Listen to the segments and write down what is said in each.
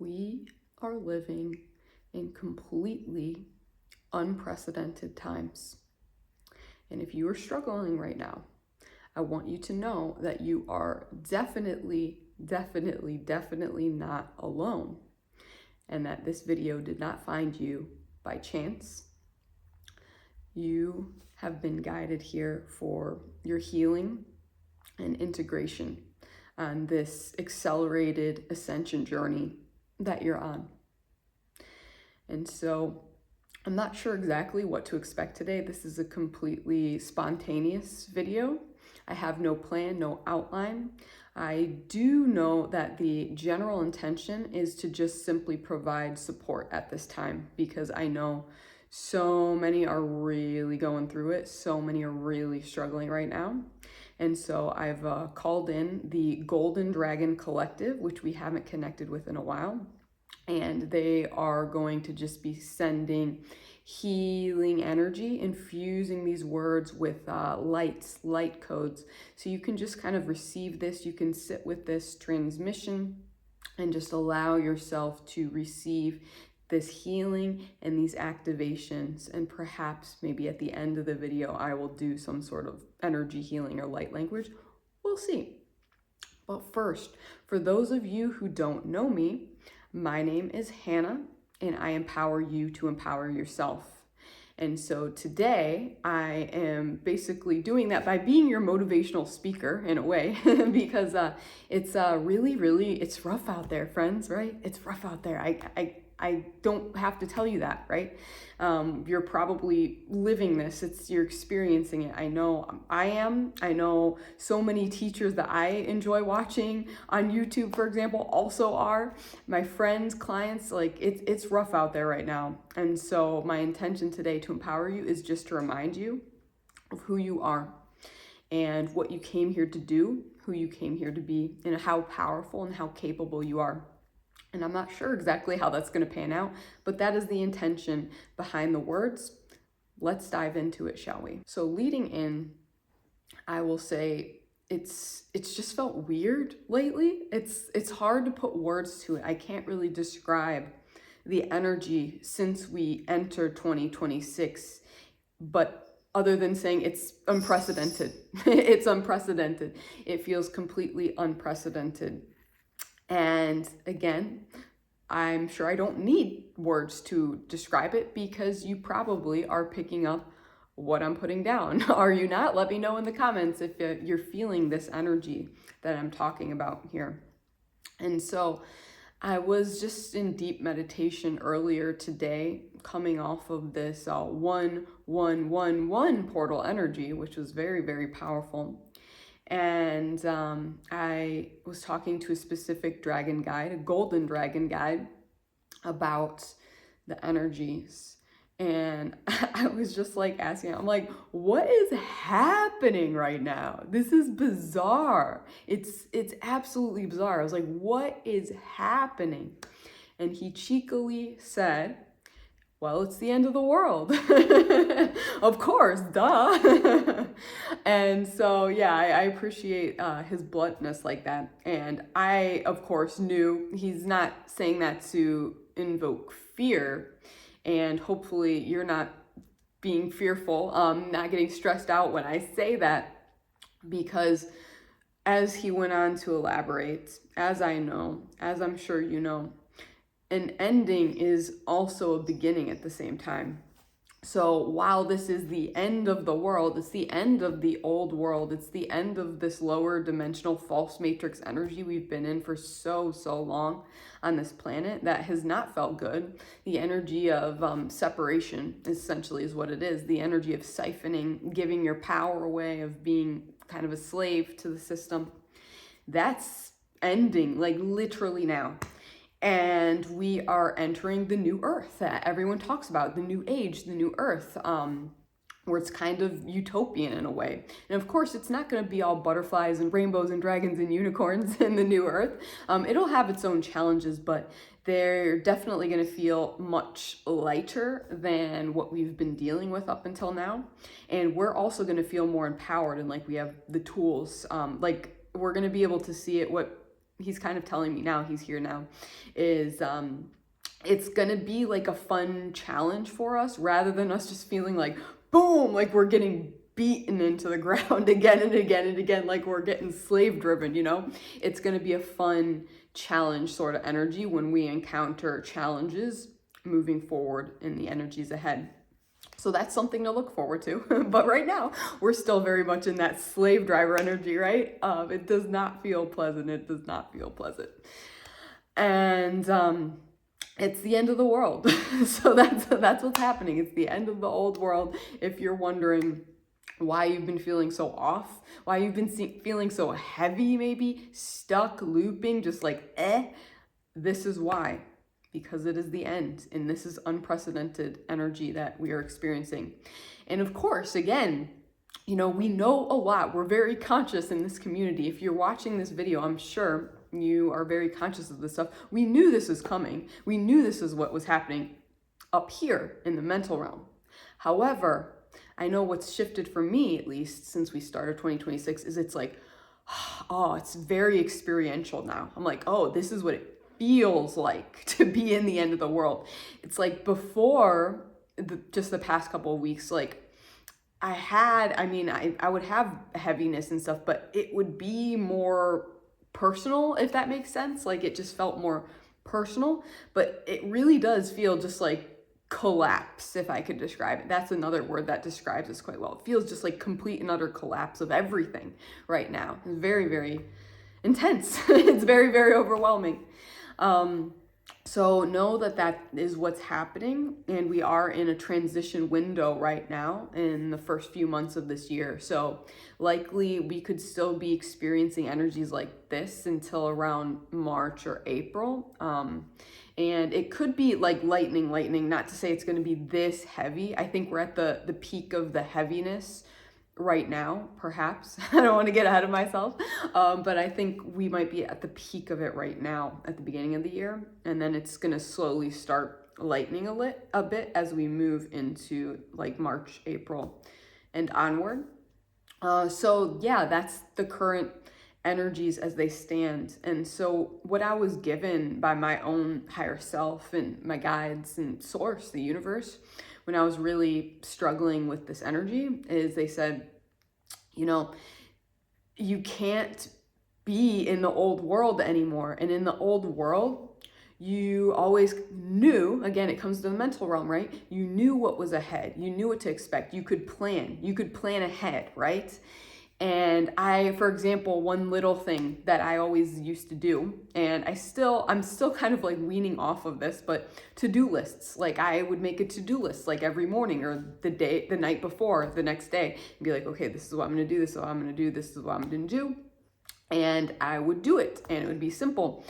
We are living in completely unprecedented times. And if you are struggling right now, I want you to know that you are definitely not alone. And that this video did not find you by chance. You have been guided here for your healing and integration on this accelerated ascension journey that you're on. And so I'm not sure exactly what to expect today. This is a completely spontaneous video. I have no plan, no outline. I do know that the general intention is to just simply provide support at this time, because I know so many are really going through it. So many are really struggling right now. And so I've called in the Golden Dragon Collective, which we haven't connected with in a while. And they are going to just be sending healing energy, infusing these words with light codes. So you can just kind of receive this. You can sit with this transmission and just allow yourself to receive this healing and these activations. And perhaps maybe at the end of the video, I will do some sort of energy healing or light language. We'll see. But first, for those of you who don't know me, my name is Hannah, and I empower you to empower yourself. And so today I am basically doing that by being your motivational speaker in a way, because it's really, it's rough out there, friends, right? It's rough out there. I don't have to tell you that, right? You're probably living this. You're experiencing it. I know I am. I know so many teachers that I enjoy watching on YouTube, for example, also are. My friends, clients, like it's rough out there right now. And so my intention today to empower you is just to remind you of who you are and what you came here to do, who you came here to be, and how powerful and how capable you are. And I'm not sure exactly how that's going to pan out, but that is the intention behind the words. Let's dive into it, shall we? So leading in, I will say it's just felt weird lately. It's hard to put words to it. I can't really describe the energy since we entered 2026, but other than saying it's unprecedented. It's unprecedented. It feels completely unprecedented. And again, I'm sure I don't need words to describe it, because you probably are picking up what I'm putting down. Are you not? Let me know in the comments if you're feeling this energy that I'm talking about here. And so I was just in deep meditation earlier today, coming off of this 1-1-1-1 portal energy, which was very powerful. And I was talking to a specific dragon guide, a golden dragon guide, about the energies. And I was just like asking, I'm like, what is happening right now? This is bizarre. It's absolutely bizarre. I was like, what is happening? And he cheekily said, well, it's the end of the world. Of course, duh. And so, yeah, I appreciate his bluntness like that. And I, of course, knew he's not saying that to invoke fear. And hopefully you're not being fearful, not getting stressed out when I say that, because as he went on to elaborate, as I know, as I'm sure you know, an ending is also a beginning at the same time. So while this is the end of the world, it's the end of the old world. It's the end of this lower dimensional false matrix energy we've been in for so long on this planet that has not felt good. The energy of separation essentially is what it is. The energy of siphoning, giving your power away, of being kind of a slave to the system. That's ending, like literally now. And we are entering the new earth that everyone talks about, the new age, the new earth, where it's kind of utopian in a way. And of course, it's not going to be all butterflies and rainbows and dragons and unicorns in the new earth. It'll have its own challenges, but they're definitely going to feel much lighter than what we've been dealing with up until now. And we're also going to feel more empowered, and like we have the tools, like we're going to be able to see it, what he's kind of telling me now, he's here now, is it's gonna be like a fun challenge for us, rather than us just feeling like, boom, like we're getting beaten into the ground again and again and again, like we're getting slave driven, you know? It's gonna be a fun challenge sort of energy when we encounter challenges moving forward in the energies ahead. So that's something to look forward to. But right now, we're still very much in that slave driver energy, right? It does not feel pleasant. It does not feel pleasant. And it's the end of the world. So that's what's happening. It's the end of the old world. If you're wondering why you've been feeling so off, why you've been feeling so heavy, maybe stuck, looping, just like, this is why. Because it is the end, and this is unprecedented energy that we are experiencing. And of course, again, you know, we know a lot. We're very conscious in this community. If you're watching this video, I'm sure you are very conscious of this stuff. We knew this was coming. We knew this is what was happening up here in the mental realm. However, I know what's shifted for me, at least since we started 2026, is it's like, oh, it's very experiential now. I'm like, oh, this is what it feels like to be in the end of the world. It's like before, just the past couple of weeks, like I would have heaviness and stuff, but it would be more personal, if that makes sense. Like it just felt more personal, but it really does feel just like collapse, if I could describe it. That's another word that describes this quite well. It feels just like complete and utter collapse of everything right now. It's very, very intense. It's very, very overwhelming. So know that that is what's happening, and we are in a transition window right now in the first few months of this year. So likely we could still be experiencing energies like this until around March or April. And it could be like lightning, not to say it's going to be this heavy. I think we're at the peak of the heaviness right now, perhaps. I don't want to get ahead of myself, but I think we might be at the peak of it right now at the beginning of the year, and then it's going to slowly start lightening a bit as we move into like March, April, and onward. So yeah, that's the current energies as they stand. And so what I was given by my own higher self and my guides and source, the universe, when I was really struggling with this energy, is they said, you know, you can't be in the old world anymore. And in the old world, you always knew, again, it comes to the mental realm, right? You knew what was ahead. You knew what to expect. You could plan ahead, right? And for example, one little thing that I always used to do, and I'm still kind of like weaning off of this, but to-do lists. Like I would make a to-do list like every morning or the night before, the next day, and be like, okay, this is what I'm going to do. This is what I'm going to do. This is what I'm going to do. And I would do it, and it would be simple.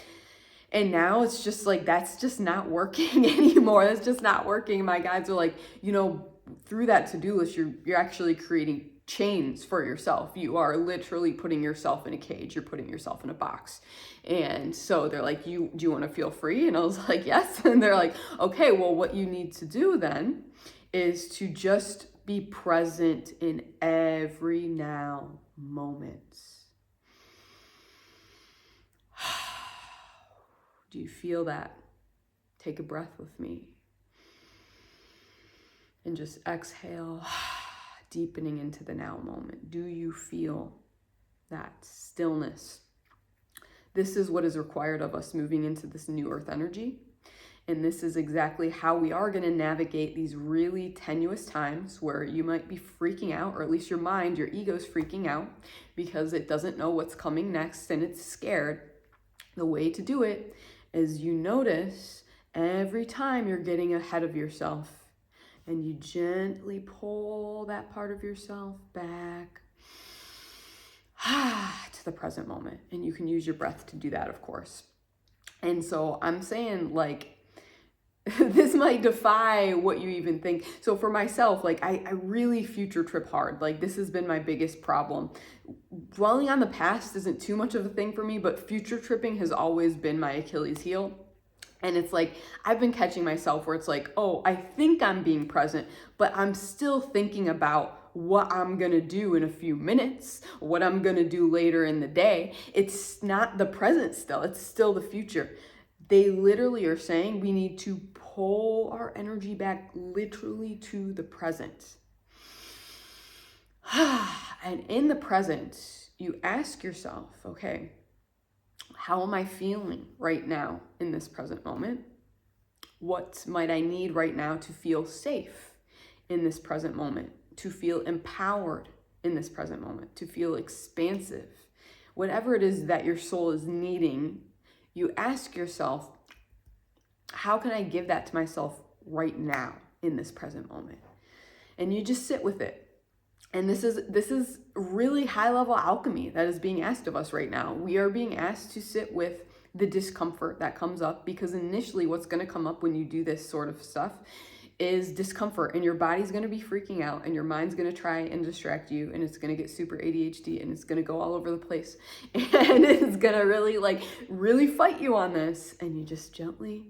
And now it's just like, that's just not working anymore. That's just not working. My guides are like, you know, through that to-do list, you're actually creating chains for yourself. You are literally putting yourself in a cage. You're putting yourself in a box. And so they're like, do you want to feel free? And I was like, yes. And they're like, okay, well, what you need to do then is to just be present in every now moment. Do you feel that? Take a breath with me. And just exhale, deepening into the now moment. Do you feel that stillness? This is what is required of us moving into this new earth energy. And this is exactly how we are going to navigate these really tenuous times where you might be freaking out, or at least your mind, your ego's freaking out because it doesn't know what's coming next and it's scared. The way to do it is you notice every time you're getting ahead of yourself, and you gently pull that part of yourself back to the present moment. And you can use your breath to do that, of course. And so I'm saying, like, this might defy what you even think. So for myself, like, I really future trip hard. Like, this has been my biggest problem. Dwelling on the past isn't too much of a thing for me, but future tripping has always been my Achilles heel. And it's like, I've been catching myself where it's like, oh, I think I'm being present, but I'm still thinking about what I'm gonna do in a few minutes, what I'm gonna do later in the day. It's not the present still, it's still the future. They literally are saying we need to pull our energy back literally to the present. And in the present, you ask yourself, okay, how am I feeling right now in this present moment? What might I need right now to feel safe in this present moment, to feel empowered in this present moment, to feel expansive? Whatever it is that your soul is needing, you ask yourself, how can I give that to myself right now in this present moment? And you just sit with it. And this is really high level alchemy that is being asked of us right now. We are being asked to sit with the discomfort that comes up, because initially what's going to come up when you do this sort of stuff is discomfort, and your body's going to be freaking out, and your mind's going to try and distract you, and it's going to get super ADHD, and it's going to go all over the place, and it's going to really fight you on this. And you just gently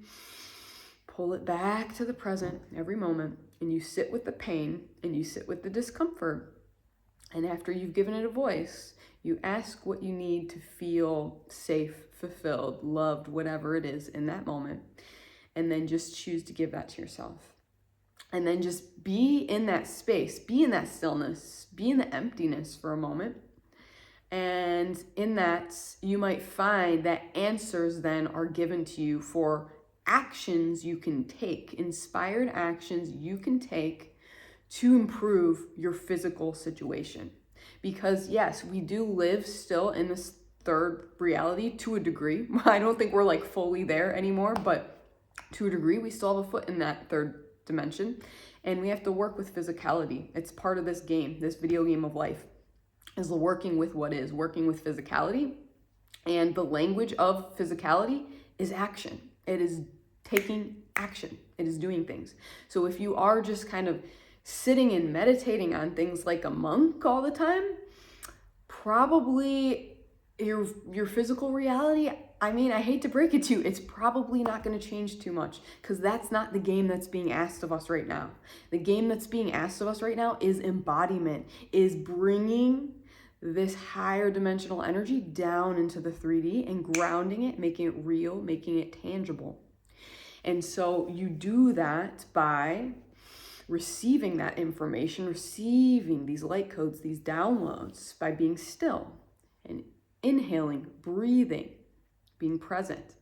pull it back to the present every moment, and you sit with the pain and you sit with the discomfort. And after you've given it a voice, you ask what you need to feel safe, fulfilled, loved, whatever it is in that moment. And then just choose to give that to yourself. And then just be in that space, be in that stillness, be in the emptiness for a moment. And in that, you might find that answers then are given to you for actions you can take, inspired actions you can take to improve your physical situation. Because yes, we do live still in this third reality to a degree. I don't think we're like fully there anymore, but to a degree, we still have a foot in that third dimension. And we have to work with physicality. It's part of this game, this video game of life, is working with what is, working with physicality. And the language of physicality is action. It is taking action. It is doing things. So if you are just kind of sitting and meditating on things like a monk all the time, probably your physical reality, I mean, I hate to break it to you, it's probably not going to change too much, because that's not the game that's being asked of us right now. The game that's being asked of us right now is embodiment, is bringing this higher dimensional energy down into the 3D and grounding it, making it real, making it tangible. And so you do that by receiving that information, receiving these light codes, these downloads, by being still and inhaling, breathing, being present.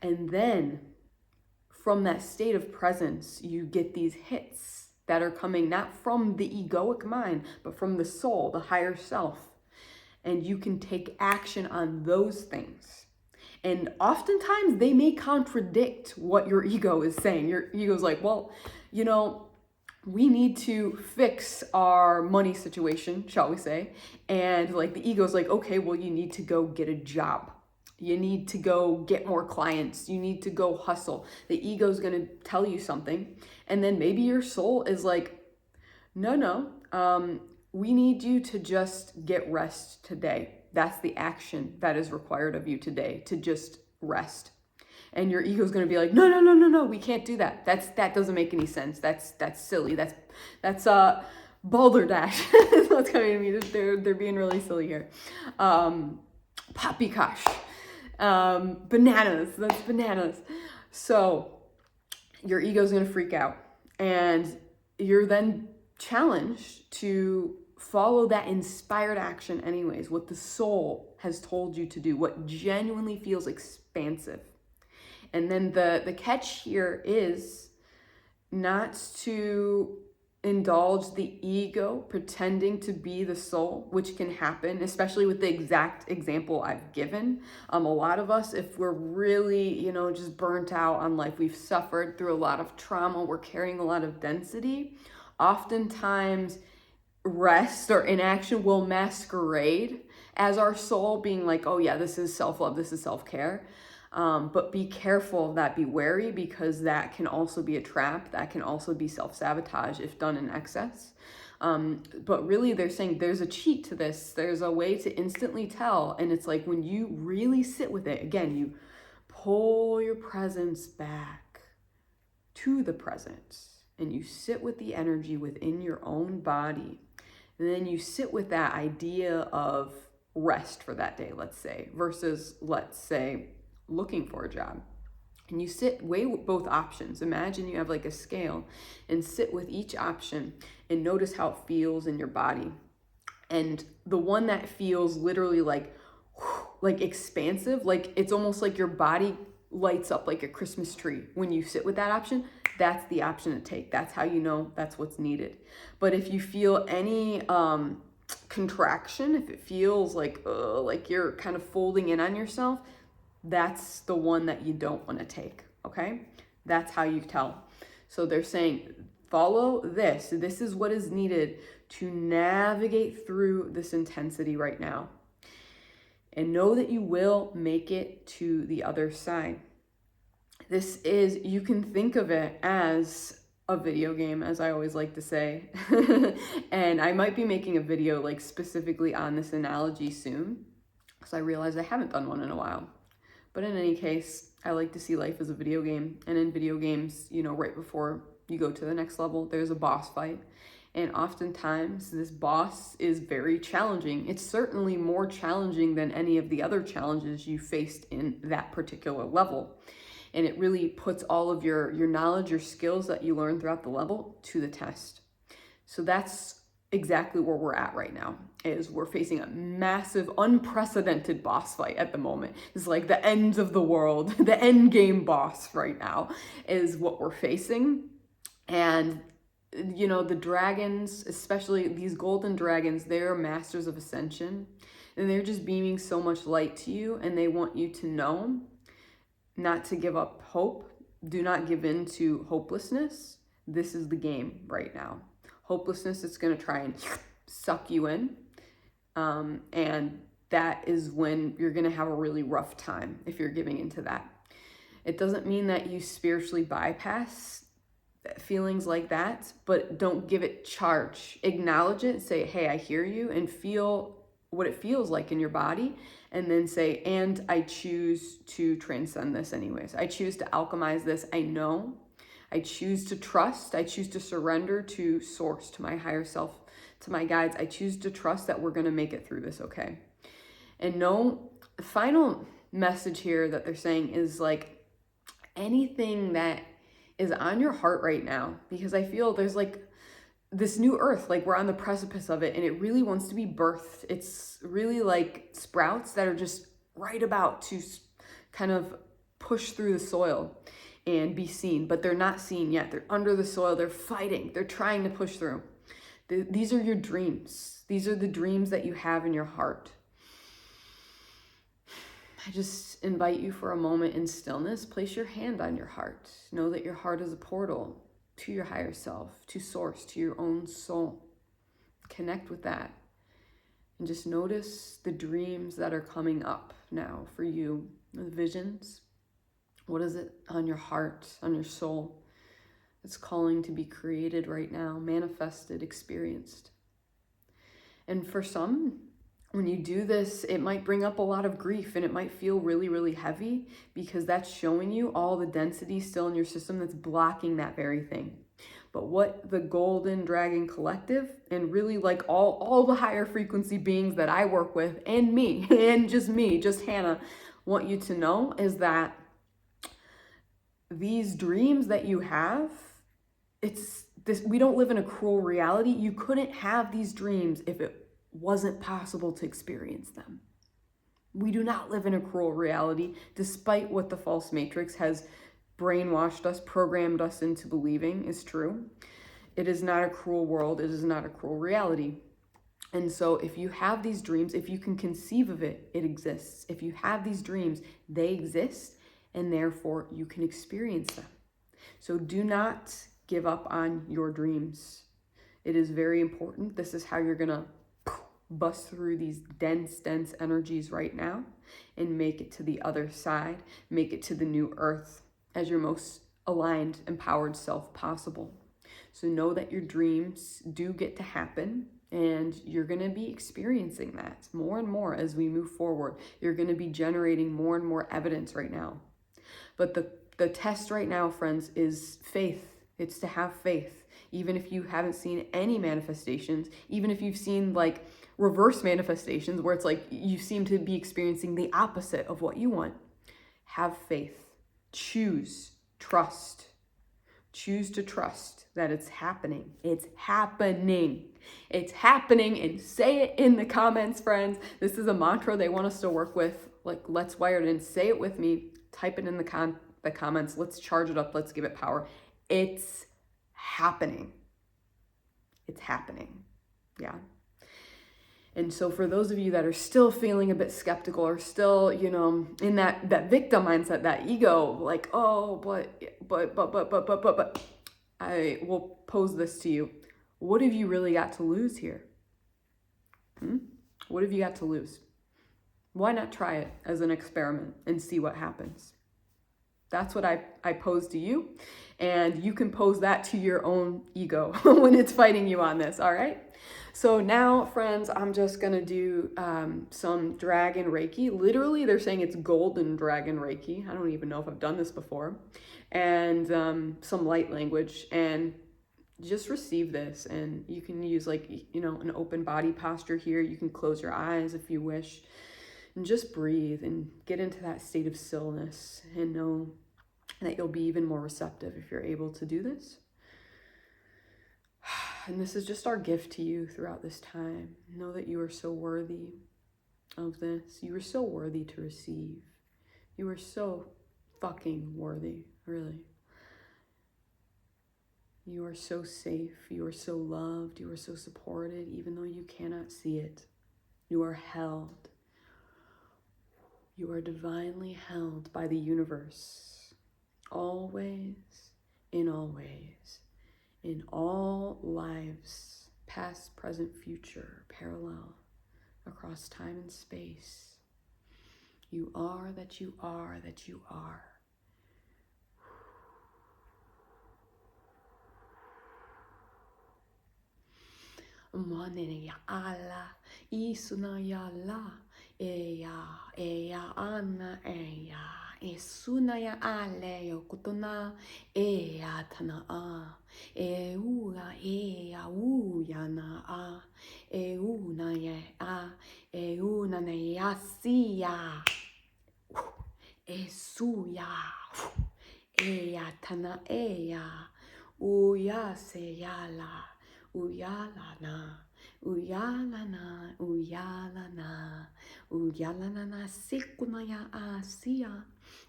And then from that state of presence, you get these hits that are coming not from the egoic mind, but from the soul, the higher self. And you can take action on those things. And oftentimes they may contradict what your ego is saying. Your ego's like, well, you know, we need to fix our money situation, shall we say. And like the ego's like, okay, well, you need to go get a job. You need to go get more clients. You need to go hustle. The ego's going to tell you something. And then maybe your soul is like, no, we need you to just get rest today. That's the action that is required of you today, to just rest. And your ego is going to be like, no, we can't do that. That doesn't make any sense. That's silly. That's balderdash. That's what's coming to me. They're being really silly here. Poppycock. Bananas. That's bananas. So your ego is going to freak out, and you're then challenged to follow that inspired action anyways, what the soul has told you to do, what genuinely feels expansive. And then the catch here is not to indulge the ego pretending to be the soul, which can happen, especially with the exact example I've given. A lot of us, if we're really, just burnt out on life, we've suffered through a lot of trauma, we're carrying a lot of density, oftentimes rest or inaction will masquerade as our soul being like, oh yeah, this is self-love, this is self-care. But be careful of that, be wary, because that can also be a trap. That can also be self-sabotage if done in excess. But really they're saying there's a cheat to this. There's a way to instantly tell. And it's like when you really sit with it, again, you pull your presence back to the present. and you sit with the energy within your own body. And then you sit with that idea of rest for that day, let's say, versus, let's say, looking for a job. And you weigh both options. Imagine you have like a scale and sit with each option and notice how it feels in your body. And the one that feels literally like expansive, like it's almost like your body lights up like a Christmas tree when you sit with that option, that's the option to take. That's how you know that's what's needed. But if you feel any contraction, if it feels like you're kind of folding in on yourself, that's the one that you don't want to take, okay? That's how you tell. So they're saying, follow this. This is what is needed to navigate through this intensity right now. And know that you will make it to the other side. You can think of it as a video game, as I always like to say. And I might be making a video like specifically on this analogy soon, because I realize I haven't done one in a while. But in any case, I like to see life as a video game. And in video games, right before you go to the next level, there's a boss fight. And oftentimes this boss is very challenging. It's certainly more challenging than any of the other challenges you faced in that particular level. And it really puts all of your knowledge, your skills that you learn throughout the level to the test. So that's exactly where we're at right now, is we're facing a massive, unprecedented boss fight at the moment. It's like the end of the world, the end game boss right now is what we're facing. And the dragons, especially these golden dragons, they're masters of ascension, and they're just beaming so much light to you, and they want you to know not to give up hope. Do not give in to hopelessness. This is the game right now. Hopelessness is going to try and suck you in, and that is when you're going to have a really rough time if you're giving into that. It doesn't mean that you spiritually bypass feelings like that, but don't give it charge. Acknowledge it, say, hey, I hear you, and feel what it feels like in your body, and then say, and I choose to transcend this anyways. I choose to alchemize this. I choose to trust. I choose to surrender to source, to my higher self, to my guides. I choose to trust that we're going to make it through this, okay? And the final message here that they're saying is like anything that is on your heart right now, because I feel there's like this new earth, like we're on the precipice of it, and it really wants to be birthed. It's really like sprouts that are just right about to kind of push through the soil and be seen, but they're not seen yet. They're under the soil. They're fighting. They're trying to push through. These are your dreams. These are the dreams that you have in your heart. I just invite you for a moment in stillness. Place your hand on your heart. Know that your heart is a portal to your higher self, to source, to your own soul. Connect with that. And just notice the dreams that are coming up now for you, the visions. What is it on your heart, on your soul that's calling to be created right now, manifested, experienced? And for some, when you do this, it might bring up a lot of grief, and it might feel really, really heavy, because that's showing you all the density still in your system that's blocking that very thing. But what the Golden Dragon Collective, and really like all the higher frequency beings that I work with, and me, and just Hannah, want you to know is that these dreams that you have, we don't live in a cruel reality. You couldn't have these dreams if it wasn't possible to experience them. We do not live in a cruel reality, despite what the false matrix has brainwashed us, programmed us into believing is true. It is not a cruel world. It is not a cruel reality. And so if you have these dreams, if you can conceive of it, it exists. If you have these dreams, they exist, and therefore you can experience them. So do not give up on your dreams. It is very important. This is how you're going to bust through these dense energies right now and make it to the other side, make it to the new earth as your most aligned, empowered self possible. So know that your dreams do get to happen, and you're going to be experiencing that more and more as we move forward. You're going to be generating more and more evidence right now. But the test right now, friends, is faith. It's to have faith. Even if you haven't seen any manifestations, even if you've seen like reverse manifestations where it's like you seem to be experiencing the opposite of what you want, have faith. Choose, trust. Choose to trust that it's happening. It's happening. It's happening, and say it in the comments, friends. This is a mantra they want us to work with. Like, let's wire it in. Say it with me. Type it in the comments. Let's charge it up. Let's give it power. It's happening. It's happening. Yeah. And so for those of you that are still feeling a bit skeptical or still, you know, in that victim mindset, that ego, like, oh, but, I will pose this to you. What have you really got to lose here? What have you got to lose? Why not try it as an experiment and see what happens? That's what I pose to you. And you can pose that to your own ego when it's fighting you on this, all right? So now, friends, I'm just going to do some dragon Reiki. Literally, they're saying it's golden dragon Reiki. I don't even know if I've done this before. And some light language. And just receive this. And you can use like, you know, an open body posture here. You can close your eyes if you wish. And just breathe and get into that state of stillness and know that you'll be even more receptive if you're able to do this. And this is just our gift to you throughout this time. Know that you are so worthy of this. You are so worthy to receive. You are so fucking worthy, really. You are so safe. You are so loved. You are so supported, even though you cannot see it. You are held. You are divinely held by the universe. Always, in all ways. In all lives, past, present, future, parallel, across time and space. You are that you are that you are. Manene ala, isuna ya la, eya ana eya. Esunaya aleo kutona ea tana a eua ea uya na a euna ye a euna ne asia esuya ea tana ea uya se yala uyala na uyala na uyala na uyala na sikunaya asia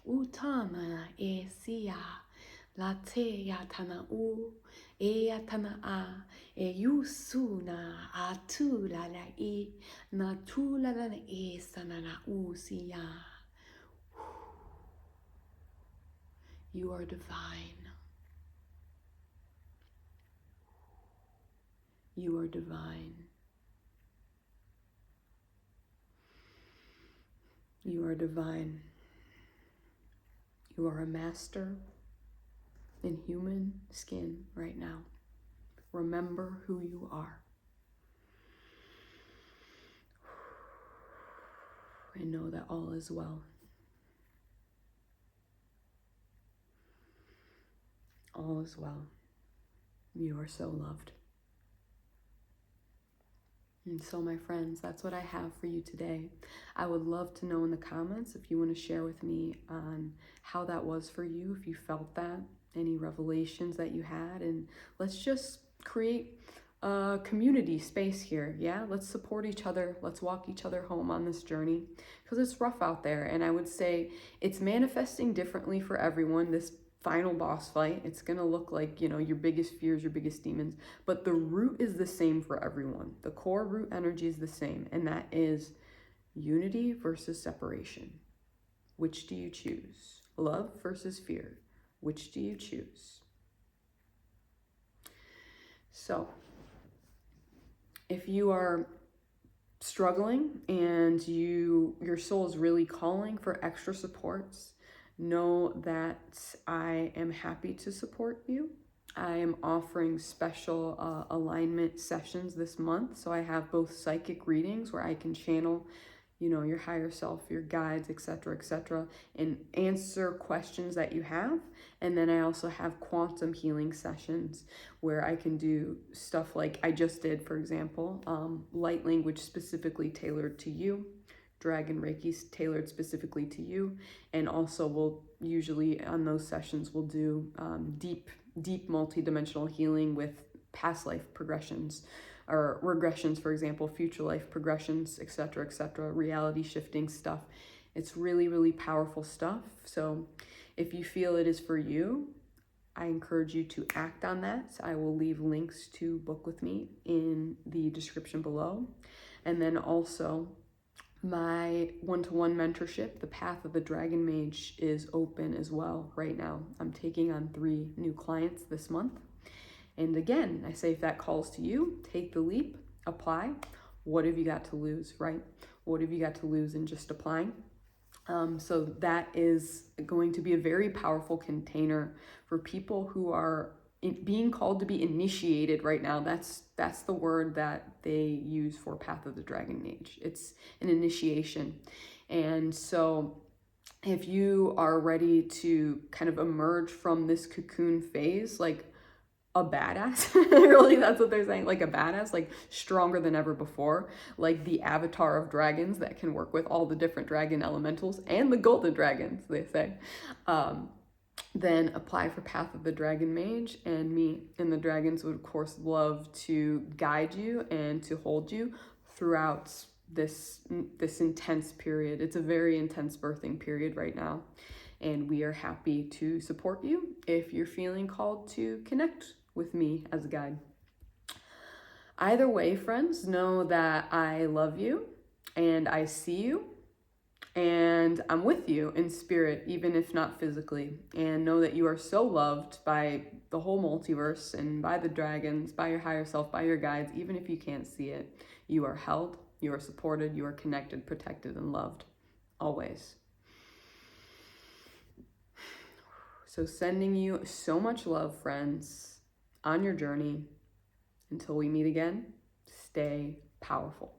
utana esia latea tana u ea tana a yusuna atula la I natula la esana la usia. You are divine. You are divine. You are divine. You are a master in human skin right now. Remember who you are. And know that all is well. All is well. You are so loved. And so, my friends, that's what I have for you today. I would love to know in the comments if you want to share with me on how that was for you, if you felt that, any revelations that you had, and let's just create a community space here. Yeah, let's support each other. Let's walk each other home on this journey because it's rough out there. And I would say it's manifesting differently for everyone. This final boss fight, it's gonna look like, you know, your biggest fears, your biggest demons, but the root is the same for everyone. The core root energy is the same, and that is unity versus separation. Which do you choose? Love versus fear. Which do you choose? So if you are struggling and your soul is really calling for extra supports, know that I am happy to support you. I am offering special alignment sessions this month. So I have both psychic readings where I can channel your higher self, your guides, etc., and answer questions that you have. And then I also have quantum healing sessions where I can do stuff like I just did, for example, light language specifically tailored to you, Dragon Reiki tailored specifically to you. And also we'll usually on those sessions we'll do deep multi-dimensional healing with past life progressions or regressions, for example, future life progressions, etc., reality shifting stuff. It's really, really powerful stuff. So if you feel it is for you, I encourage you to act on that. I will leave links to book with me in the description below. And then also my one-to-one mentorship, the Path of the Dragon Mage, is open as well right now. I'm taking on 3 new clients this month. And again, I say if that calls to you, take the leap, apply. What have you got to lose, right? What have you got to lose in just applying? So that is going to be a very powerful container for people who are being called to be initiated right now. That's the word that they use for Path of the Dragon Mage. It's an initiation. And so if you are ready to kind of emerge from this cocoon phase, like a badass, really, that's what they're saying, like a badass, like stronger than ever before, like the avatar of dragons that can work with all the different dragon elementals and the golden dragons, they say, then apply for Path of the Dragon Mage, and me and the dragons would of course love to guide you and to hold you throughout this intense period. It's a very intense birthing period right now, and we are happy to support you if you're feeling called to connect with me as a guide. Either way, friends, know that I love you and I see you and I'm with you in spirit, even if not physically. And know that you are so loved by the whole multiverse and by the dragons, by your higher self, by your guides. Even if you can't see it, you are held, you are supported, you are connected, protected, and loved always. So sending you so much love, friends, on your journey. Until we meet again, stay powerful.